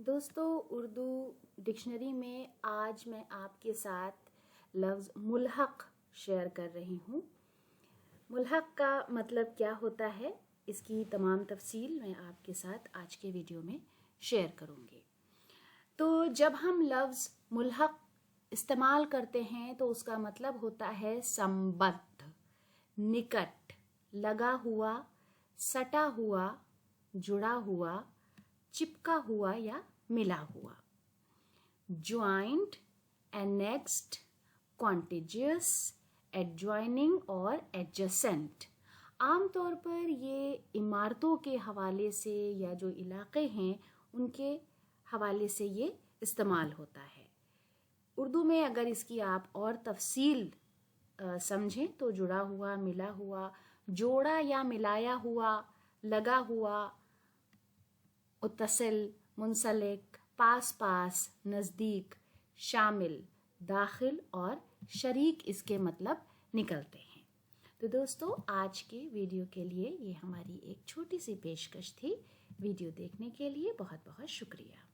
दोस्तों, उर्दू डिक्शनरी में आज मैं आपके साथ लफ्ज़ मुल्हक़ शेयर कर रही हूँ। मुल्हक़ का मतलब क्या होता है, इसकी तमाम तफसील मैं आपके साथ आज के वीडियो में शेयर करूँगी। तो जब हम लफ्ज़ मुल्हक़ इस्तेमाल करते हैं तो उसका मतलब होता है संबद्ध, निकट, लगा हुआ, सटा हुआ, जुड़ा हुआ, चिपका हुआ या मिला हुआ। ज्वाइंट, एनेक्स्ड, कॉन्टिजियस, एडजॉइनिंग और एडजेसेंट। आमतौर पर ये इमारतों के हवाले से या जो इलाके हैं उनके हवाले से ये इस्तेमाल होता है। उर्दू में अगर इसकी आप और तफसील समझें तो जुड़ा हुआ, मिला हुआ, जोड़ा या मिलाया हुआ, लगा हुआ, मुत्तसिल, मुंसलिक, पास पास, नज़दीक, शामिल, दाखिल और शरीक इसके मतलब निकलते हैं। तो दोस्तों, आज के वीडियो के लिए ये हमारी एक छोटी सी पेशकश थी। वीडियो देखने के लिए बहुत बहुत शुक्रिया।